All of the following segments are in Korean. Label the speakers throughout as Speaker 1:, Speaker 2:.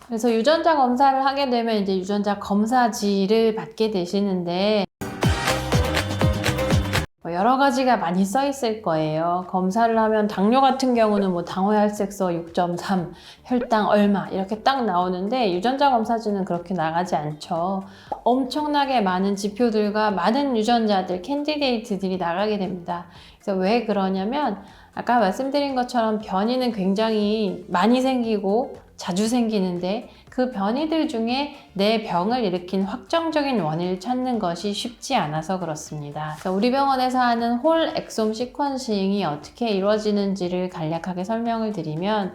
Speaker 1: 그래서 유전자 검사를 하게 되면 이제 유전자 검사지를 받게 되시는데 여러 가지가 많이 써 있을 거예요. 검사를 하면 당뇨 같은 경우는 뭐 당화혈색소 6.3, 혈당 얼마 이렇게 딱 나오는데 유전자 검사지는 그렇게 나가지 않죠. 엄청나게 많은 지표들과 많은 유전자들, 캔디데이트들이 나가게 됩니다. 그래서 왜 그러냐면 아까 말씀드린 것처럼 변이는 굉장히 많이 생기고 자주 생기는데 그 변이들 중에 내 병을 일으킨 확정적인 원인을 찾는 것이 쉽지 않아서 그렇습니다. 우리 병원에서 하는 홀 엑솜 시퀀싱이 어떻게 이루어지는지를 간략하게 설명을 드리면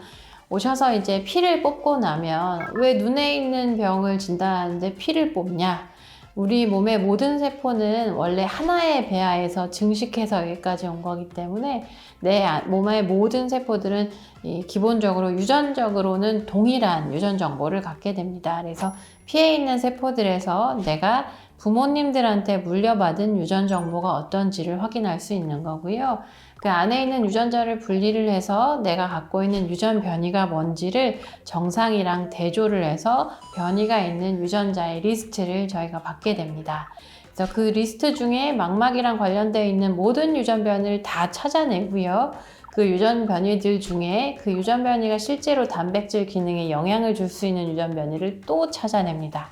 Speaker 1: 오셔서 이제 피를 뽑고 나면 왜 눈에 있는 병을 진단하는데 피를 뽑냐? 우리 몸의 모든 세포는 원래 하나의 배아에서 증식해서 여기까지 온 거기 때문에 내 몸의 모든 세포들은 기본적으로 유전적으로는 동일한 유전 정보를 갖게 됩니다. 그래서 피에 있는 세포들에서 내가 부모님들한테 물려받은 유전 정보가 어떤지를 확인할 수 있는 거고요. 그 안에 있는 유전자를 분리를 해서 내가 갖고 있는 유전 변이가 뭔지를 정상이랑 대조를 해서 변이가 있는 유전자의 리스트를 저희가 받게 됩니다. 그래서 그 리스트 중에 망막이랑 관련되어 있는 모든 유전 변이를 다 찾아내고요. 그 유전 변이들 중에 그 유전 변이가 실제로 단백질 기능에 영향을 줄 수 있는 유전 변이를 또 찾아냅니다.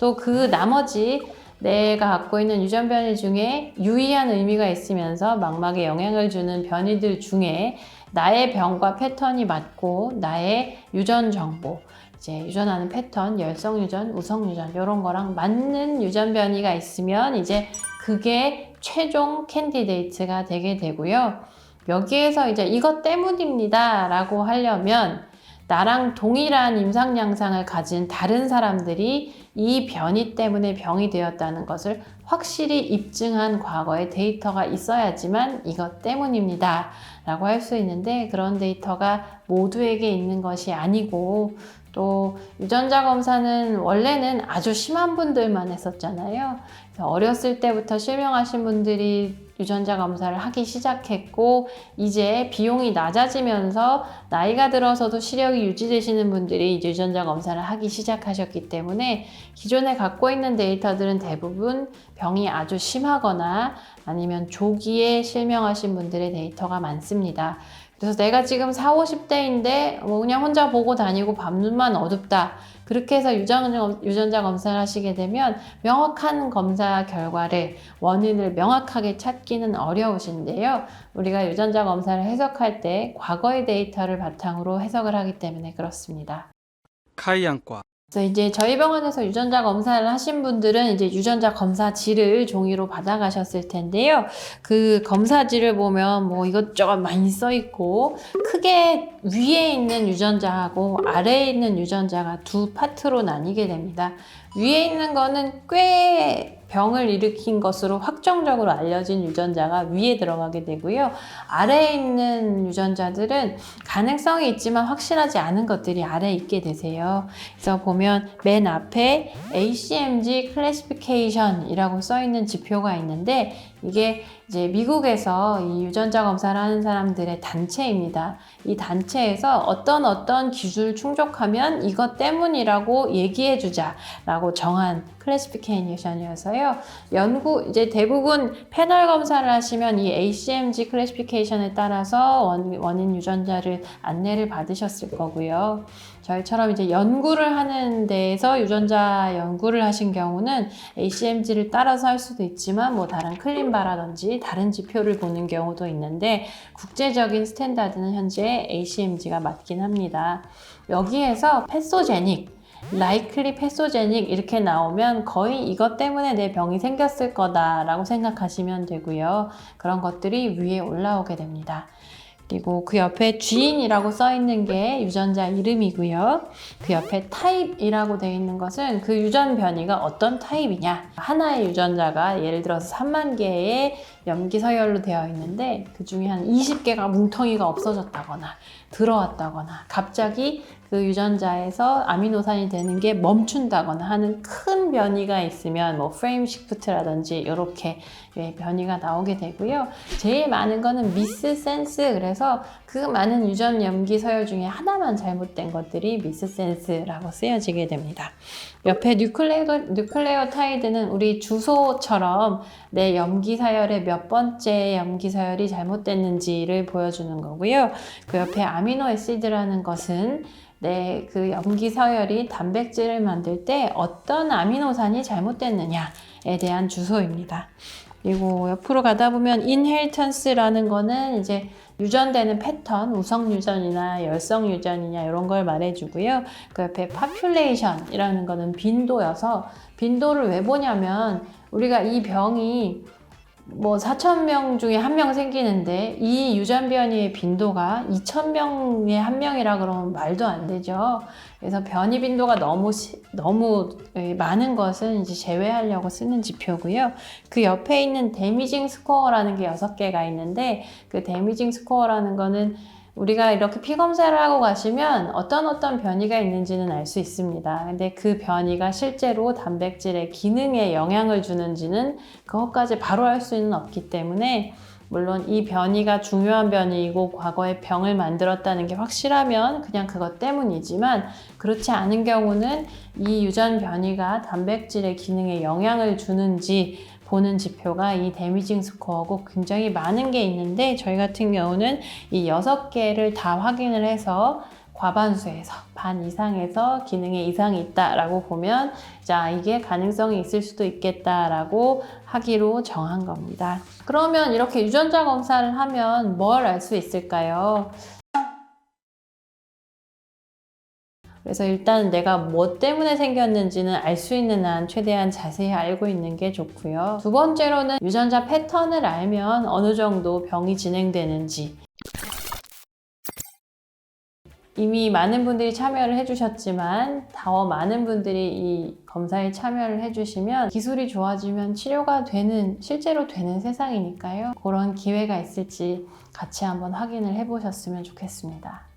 Speaker 1: 또 그 나머지 내가 갖고 있는 유전 변이 중에 유의한 의미가 있으면서 망막에 영향을 주는 변이들 중에 나의 병과 패턴이 맞고 나의 유전 정보, 이제 유전하는 패턴, 열성 유전, 우성 유전 이런 거랑 맞는 유전 변이가 있으면 이제 그게 최종 캔디데이트가 되게 되고요. 여기에서 이제 이것 때문입니다 라고 하려면 나랑 동일한 임상 양상을 가진 다른 사람들이 이 변이 때문에 병이 되었다는 것을 확실히 입증한 과거의 데이터가 있어야지만 이것 때문입니다 라고 할 수 있는데 그런 데이터가 모두에게 있는 것이 아니고 또 유전자 검사는 원래는 아주 심한 분들만 했었잖아요. 그래서 어렸을 때부터 실명하신 분들이 유전자 검사를 하기 시작했고 이제 비용이 낮아지면서 나이가 들어서도 시력이 유지되시는 분들이 이제 유전자 검사를 하기 시작하셨기 때문에 기존에 갖고 있는 데이터들은 대부분 병이 아주 심하거나 아니면 조기에 실명하신 분들의 데이터가 많습니다. 그래서 내가 지금 40, 50대인데 뭐 그냥 혼자 보고 다니고 밤눈만 어둡다. 그렇게 해서 유전자 검사를 하시게 되면 명확한 검사 결과를 원인을 명확하게 찾기는 어려우신데요. 우리가 유전자 검사를 해석할 때 과거의 데이터를 바탕으로 해석을 하기 때문에 그렇습니다.
Speaker 2: 카이안과
Speaker 1: 그래서 이제 저희 병원에서 유전자 검사를 하신 분들은 이제 유전자 검사지를 종이로 받아가셨을 텐데요. 그 검사지를 보면 뭐 이것저것 많이 써 있고 크게 위에 있는 유전자하고 아래에 있는 유전자가 두 파트로 나뉘게 됩니다. 위에 있는 거는 꽤 병을 일으킨 것으로 확정적으로 알려진 유전자가 위에 들어가게 되고요. 아래에 있는 유전자들은 가능성이 있지만 확실하지 않은 것들이 아래에 있게 되세요. 그래서 보면 맨 앞에 ACMG 클래시피케이션이라고 써 있는 지표가 있는데 이게 이제 미국에서 이 유전자 검사를 하는 사람들의 단체입니다. 이 단체에서 어떤 기준을 충족하면 이것 때문이라고 얘기해 주자라고 정한 클래시피케이션이어서요. 이제 대부분 패널 검사를 하시면 이 ACMG 클래시피케이션에 따라서 원인 유전자를 안내를 받으셨을 거고요. 저희처럼 이제 연구를 하는 데에서 유전자 연구를 하신 경우는 ACMG를 따라서 할 수도 있지만 뭐 다른 클린바라든지 다른 지표를 보는 경우도 있는데 국제적인 스탠다드는 현재 ACMG가 맞긴 합니다. 여기에서 패소제닉 likely pathogenic 이렇게 나오면 거의 이것 때문에 내 병이 생겼을 거다라고 생각하시면 되고요. 그런 것들이 위에 올라오게 됩니다. 그리고 그 옆에 gene이라고 써 있는 게 유전자 이름이고요. 그 옆에 type이라고 되어 있는 것은 그 유전 변이가 어떤 타입이냐. 하나의 유전자가 예를 들어서 3만 개의 염기 서열로 되어 있는데 그 중에 한 20개가 뭉텅이가 없어졌다거나 들어왔다거나 갑자기 그 유전자에서 아미노산이 되는 게 멈춘다거나 하는 큰 변이가 있으면 뭐 프레임 시프트라든지 이렇게 변이가 나오게 되고요. 제일 많은 거는 미스센스, 그래서 그 많은 유전 염기 서열 중에 하나만 잘못된 것들이 미스센스라고 쓰여지게 됩니다. 옆에 뉴클레오타이드는 우리 주소처럼 내 염기 서열의 몇 번째 염기 서열이 잘못됐는지를 보여주는 거고요. 그 옆에 아미노 애시드라는 것은 내 그 염기 서열이 단백질을 만들 때 어떤 아미노산이 잘못됐느냐에 대한 주소입니다. 그리고 옆으로 가다 보면 인헤리턴스라는 거는 이제 유전되는 패턴, 우성 유전이나 열성 유전이냐 이런 걸 말해주고요. 그 옆에 population이라는 거는 빈도여서, 빈도를 왜 보냐면 우리가 이 병이 뭐 4,000명 중에 1명 생기는데 이 유전 변이의 빈도가 2,000명에 1명이라 그러면 말도 안 되죠. 그래서 변이 빈도가 너무 많은 것은 이제 제외하려고 쓰는 지표고요. 그 옆에 있는 데미징 스코어라는 게 6개가 있는데, 그 데미징 스코어라는 거는 우리가 이렇게 피 검사를 하고 가시면 어떤 변이가 있는지는 알 수 있습니다. 근데 그 변이가 실제로 단백질의 기능에 영향을 주는지는 그것까지 바로 알 수는 없기 때문에, 물론 이 변이가 중요한 변이이고 과거에 병을 만들었다는 게 확실하면 그냥 그것 때문이지만, 그렇지 않은 경우는 이 유전 변이가 단백질의 기능에 영향을 주는지 보는 지표가 이 데미징 스코어고, 굉장히 많은 게 있는데 저희 같은 경우는 이 6개를 다 확인을 해서 과반수에서 반 이상에서 기능에 이상이 있다라고 보면 자, 이게 가능성이 있을 수도 있겠다라고 하기로 정한 겁니다. 그러면 이렇게 유전자 검사를 하면 뭘 알 수 있을까요? 그래서 일단 내가 뭐 때문에 생겼는지는 알 수 있는 한 최대한 자세히 알고 있는 게 좋고요. 두 번째로는 유전자 패턴을 알면 어느 정도 병이 진행되는지. 이미 많은 분들이 참여를 해주셨지만 더 많은 분들이 이 검사에 참여를 해주시면 기술이 좋아지면 치료가 실제로 되는 세상이니까요. 그런 기회가 있을지 같이 한번 확인을 해보셨으면 좋겠습니다.